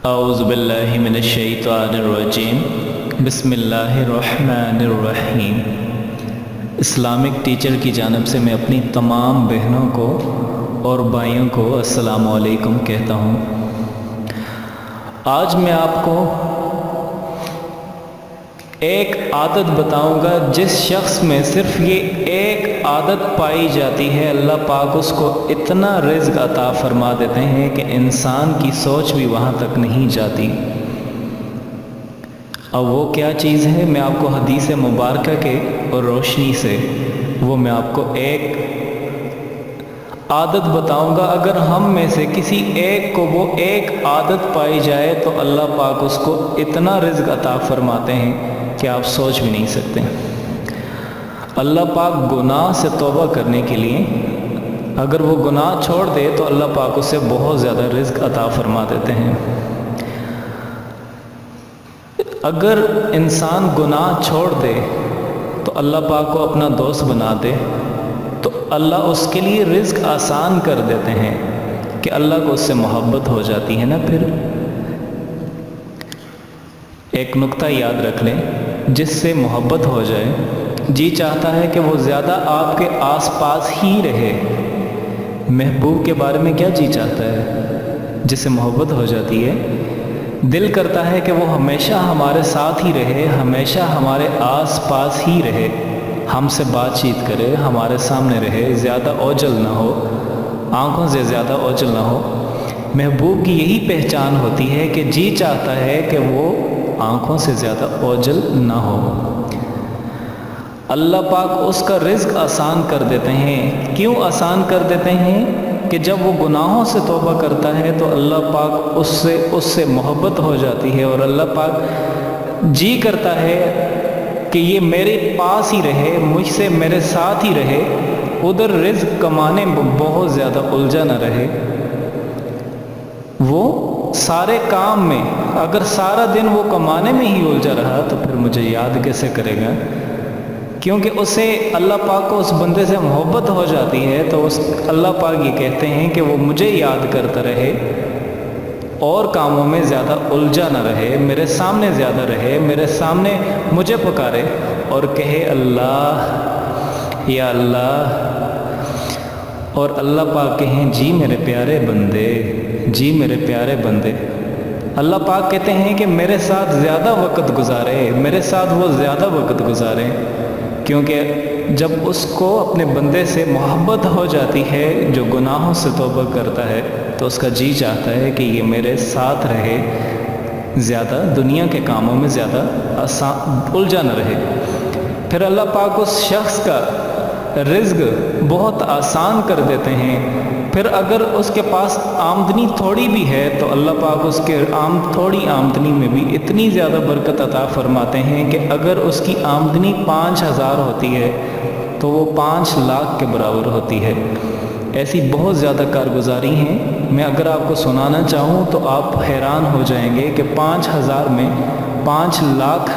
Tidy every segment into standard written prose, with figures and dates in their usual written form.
اعوذ باللہ من الشیطان الرجیم بسم اللہ الرحمن الرحیم۔ اسلامک ٹیچر کی جانب سے میں اپنی تمام بہنوں کو اور بھائیوں کو السلام علیکم کہتا ہوں۔ آج میں آپ کو ایک عادت بتاؤں گا جس شخص میں صرف یہ ایک عادت پائی جاتی ہے، اللہ پاک اس کو اتنا رزق عطا فرما دیتے ہیں کہ انسان کی سوچ بھی وہاں تک نہیں جاتی۔ اب وہ کیا چیز ہے، میں آپ کو حدیث مبارکہ کے اور روشنی سے وہ میں آپ کو ایک عادت بتاؤں گا۔ اگر ہم میں سے کسی ایک کو وہ ایک عادت پائی جائے تو اللہ پاک اس کو اتنا رزق عطا فرماتے ہیں کہ آپ سوچ بھی نہیں سکتے۔ اللہ پاک گناہ سے توبہ کرنے کے لیے اگر وہ گناہ چھوڑ دے تو اللہ پاک اسے بہت زیادہ رزق عطا فرما دیتے ہیں۔ اگر انسان گناہ چھوڑ دے تو اللہ پاک کو اپنا دوست بنا دے تو اللہ اس کے لیے رزق آسان کر دیتے ہیں کہ اللہ کو اس سے محبت ہو جاتی ہے نا۔ پھر ایک نقطہ یاد رکھ لیں، جس سے محبت ہو جائے، جی چاہتا ہے کہ وہ زیادہ آپ کے آس پاس ہی رہے۔ محبوب کے بارے میں کیا جی چاہتا ہے؟ جس سے محبت ہو جاتی ہے، دل کرتا ہے کہ وہ ہمیشہ ہمارے ساتھ ہی رہے، ہمیشہ ہمارے آس پاس ہی رہے، ہم سے بات چیت کرے، ہمارے سامنے رہے، زیادہ اوجل نہ ہو، آنکھوں سے زیادہ اوجل نہ ہو۔ محبوب کی یہی پہچان ہوتی ہے کہ جی چاہتا ہے کہ وہ آنکھوں سے زیادہ اوجل نہ ہو۔ اللہ پاک اس کا رزق آسان کر دیتے ہیں۔ کیوں آسان کر دیتے ہیں؟ کہ جب وہ گناہوں سے توبہ کرتا ہے تو اللہ پاک اس سے محبت ہو جاتی ہے، اور اللہ پاک جی کرتا ہے کہ یہ میرے پاس ہی رہے، مجھ سے میرے ساتھ ہی رہے، ادھر رزق کمانے میں بہت زیادہ الجھا نہ رہے۔ وہ سارے کام میں اگر سارا دن وہ کمانے میں ہی الجھا رہا تو پھر مجھے یاد کیسے کرے گا؟ کیونکہ اسے اللہ پاک کو اس بندے سے محبت ہو جاتی ہے، تو اللہ پاک یہ کہتے ہیں کہ وہ مجھے یاد کرتا رہے اور کاموں میں زیادہ الجھا نہ رہے، میرے سامنے زیادہ رہے، میرے سامنے مجھے پکارے اور کہے اللہ یا اللہ، اور اللہ پاک کہیں جی میرے پیارے بندے، جی میرے پیارے بندے۔ اللہ پاک کہتے ہیں کہ میرے ساتھ زیادہ وقت گزارے، میرے ساتھ وہ زیادہ وقت گزارے، کیونکہ جب اس کو اپنے بندے سے محبت ہو جاتی ہے جو گناہوں سے توبہ کرتا ہے تو اس کا جی چاہتا ہے کہ یہ میرے ساتھ رہے، زیادہ دنیا کے کاموں میں زیادہ الجھا نہ رہے۔ پھر اللہ پاک اس شخص کا رزق بہت آسان کر دیتے ہیں۔ پھر اگر اس کے پاس آمدنی تھوڑی بھی ہے تو اللہ پاک اس کے تھوڑی آمدنی میں بھی اتنی زیادہ برکت عطا فرماتے ہیں کہ اگر اس کی آمدنی 5,000 ہوتی ہے تو وہ 5 لاکھ کے برابر ہوتی ہے۔ ایسی بہت زیادہ کارگزاری ہیں، میں اگر آپ کو سنانا چاہوں تو آپ حیران ہو جائیں گے کہ 5,000 میں 5 لاکھ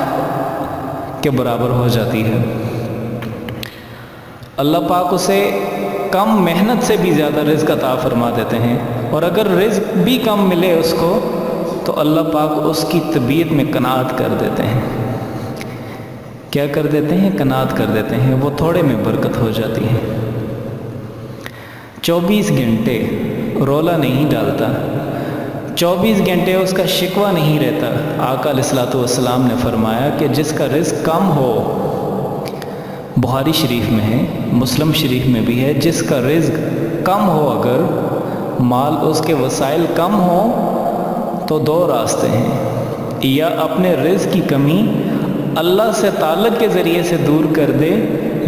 کے برابر ہو جاتی ہے۔ اللہ پاک اسے کم محنت سے بھی زیادہ رزق عطا فرما دیتے ہیں، اور اگر رزق بھی کم ملے اس کو تو اللہ پاک اس کی طبیعت میں قناعت کر دیتے ہیں۔ کیا کر دیتے ہیں؟ قناعت کر دیتے ہیں، وہ تھوڑے میں برکت ہو جاتی ہے۔ 24 گھنٹے رولا نہیں ڈالتا، 24 گھنٹے اس کا شکوہ نہیں رہتا۔ آقا علیہ الصلوۃ والسلام نے فرمایا کہ جس کا رزق کم ہو، بخاری شریف میں ہے، مسلم شریف میں بھی ہے، جس کا رزق کم ہو، اگر مال اس کے وسائل کم ہو تو 2 راستے ہیں، یا اپنے رزق کی کمی اللہ سے تعلق کے ذریعے سے دور کر دے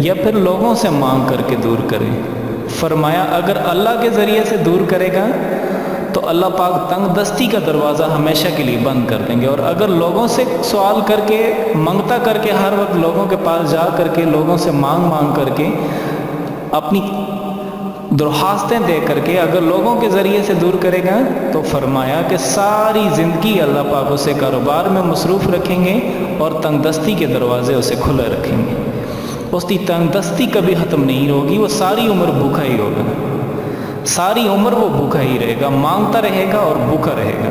یا پھر لوگوں سے مانگ کر کے دور کرے۔ فرمایا اگر اللہ کے ذریعے سے دور کرے گا تو اللہ پاک تنگ دستی کا دروازہ ہمیشہ کے لیے بند کر دیں گے، اور اگر لوگوں سے سوال کر کے منگتا کر کے ہر وقت لوگوں کے پاس جا کر کے لوگوں سے مانگ کر کے اپنی درخواستیں دے کر کے اگر لوگوں کے ذریعے سے دور کرے گا تو فرمایا کہ ساری زندگی اللہ پاک اسے کاروبار میں مصروف رکھیں گے اور تنگ دستی کے دروازے اسے کھلے رکھیں گے۔ اس کی تنگ دستی کبھی ختم نہیں ہوگی، وہ ساری عمر بھوکا ہی ہوگا، ساری عمر وہ بھوکا ہی رہے گا، مانگتا رہے گا اور بھوکا رہے گا۔